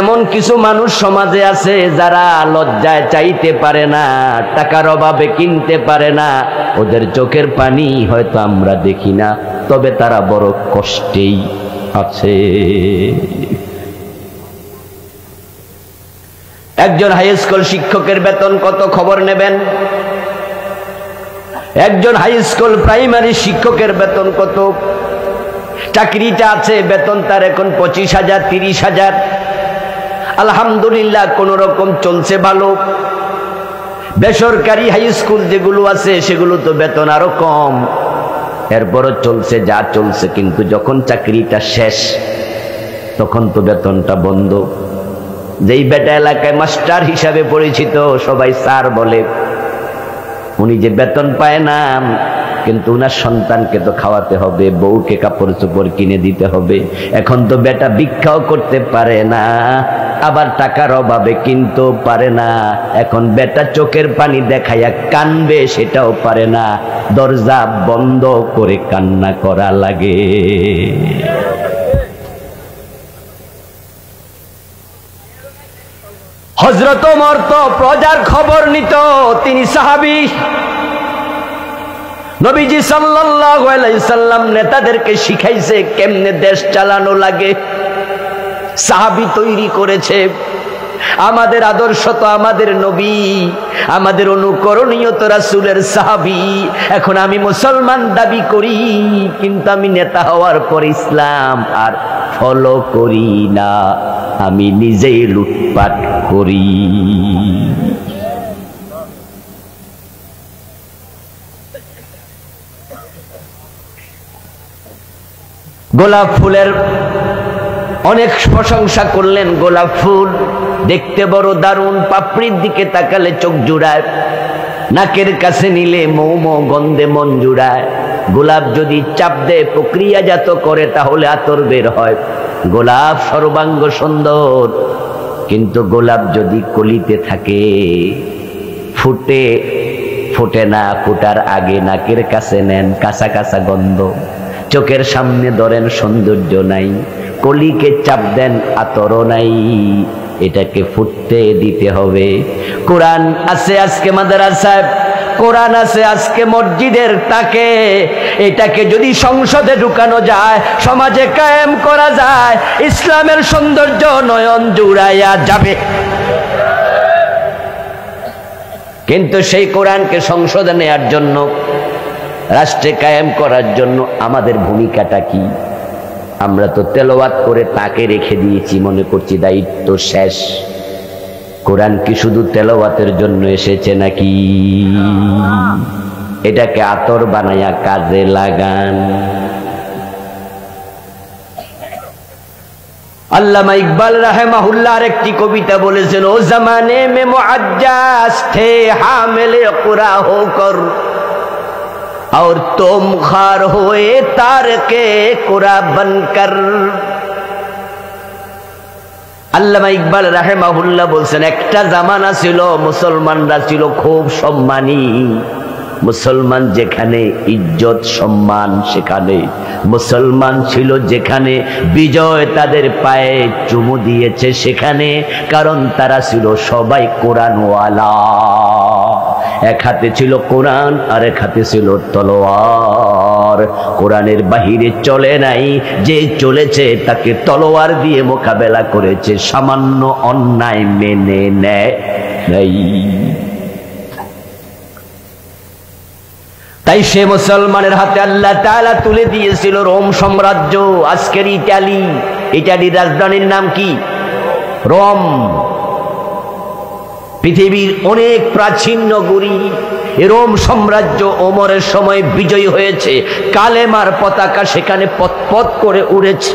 এমন কিছু মানুষ সমাজে আছে যারা লজ্জায় চাইতে পারে না, টাকার অভাবে কিনতে পারে না, ওদের চোখের পানি হয়তো আমরা দেখি না, তবে তারা বড় কষ্টেই আছে। একজন হাই স্কুল শিক্ষকের বেতন কত খবর নেবেন? একজন হাই স্কুল প্রাইমারি শিক্ষকের বেতন কত? চাকরিটা আছে, বেতন তার এখন 25,000 30,000। আলহামদুলিল্লাহ কোন রকম চলছে ভালো। বেসরকারি হাই স্কুল যেগুলো আছে সেগুলো তো বেতন আরো কম, এরপরও চলছে যা চলছে। কিন্তু যখন চাকরিটা শেষ তখন তো বেতনটা বন্ধ। যেই বেটা এলাকায় মাস্টার হিসাবে পরিচিত, সবাই স্যার বলে, উনি যে বেতন পায় না, কিন্তু উনার সন্তানকে তো খাওয়াতে হবে, বউকে কাপড় চোপড় কিনে দিতে হবে। এখন তো বেটা ভিক্ষাও করতে পারে না, আবার টাকার অভাবে কিনতেও পারে না। এখন বেটা চোখের পানি দেখাইয়া কানবে, সেটাও পারে না, দরজা বন্ধ করে কান্না করা লাগে। হযরত ওমর তো প্রজার খবর নিত, তিনি সাহাবী। নবীজি সাল্লাল্লাহু আলাইহি সাল্লাম নেতাদেরকে শিখাইছে কেমনে দেশ চালানো লাগে, সাহাবী তৈরি করেছে। আমাদের আদর্শ তো আমাদের নবী, আমাদের অনুকরণীয় তো রাসূলের সাহাবী। এখন আমি মুসলমান দাবি করি, কিন্তু আমি নেতা হওয়ার পর ইসলাম আর ফলো করি না, আমি নিজেই লুটপাট করি। গোলাপ ফুলের অনেক প্রশংসা করলেন। গোলাপ ফুল দেখতে বড় দারুণ, পাপড়ির দিকে তাকালে চোখ জুড়ায়, নাকের কাছে নিলে মৌ মৌ গন্ধে মন জুড়ায়। গোলাপ যদি চাপ দেয় প্রক্রিয়াজাত করে তাহলে আতর বের হয়। গোলাপ সর্বাঙ্গ সুন্দর, কিন্তু গোলাপ যদি কলিতে থাকে ফুটে না, ফুটার আগে নাকের কাছে নেন কাঁচা কাঁচা গন্ধ, চোখের সামনে ধরেন সৌন্দর্য নাই, কলিকে চাপ দেন আতরও নাই। এটাকে ফুটতে দিতে হবে। কোরআন আছে আজকে মাদ্রাসায়, কোরআন আছে আজকে মসজিদের তাকে, এটাকে যদি সংসদে ঢুকানো যায়, সমাজে কায়েম করা যায়, ইসলামের সৌন্দর্য নয়ন জুড়াইয়া যাবে। কিন্তু সেই কোরআনকে সংসদে নেয়ার জন্য, রাষ্ট্রে কায়েম করার জন্য আমাদের ভূমিকাটা কি? আমরা তো তেলাওয়াত করে তাকে রেখে দিয়েছি, মনে করছি দায়িত্ব শেষ। কোরআন কি শুধু তেলাওয়াতের জন্য এসেছে নাকি? এটাকে আতর বানায়া কাজে লাগান। আল্লামা ইকবাল রাহিমাহুল্লাহ আরেকটি কবিতা বলেছেন, ও জামানে মে মুআজ্জাজ থে হামিলে কুরা হোকর और तुम खार हुए तार के कुरा बनकर। আল্লামা ইকবাল রাহিমাহুল্লাহ বলছেন, একটা জামানা ছিল মুসলমানরা ছিল খুব সম্মানী। মুসলমান যেখানে ইজ্জত সম্মান সেখানে, মুসলমান ছিল যেখানে বিজয় তাদের পায়ে চুমু দিয়েছে সেখানে, কারণ তারা ছিল সবাই কোরআনওয়ালা। এক হাতে ছিল কোরআন আর এক হাতে ছিল তলোয়ার। কোরআনের বাহিরে চলে নাই, যে চলেছে তাকে তলোয়ার দিয়ে মোকাবেলা করেছে, সামান্য অন্যায় মেনে নেয় নাই। তাই সে মুসলমানের হাতে আল্লাহ তাআলা তুলে দিয়েছিল রোম সাম্রাজ্য, আজকের ইটালি। ইটালির রাজধানীর নাম কি? রোম। পৃথিবীর অনেক প্রাচীন নগরী, রোম সাম্রাজ্য ওমরের সময় বিজয়ী হয়েছে, কালেমার পতাকা সেখানে পথ পথ করে উড়েছে।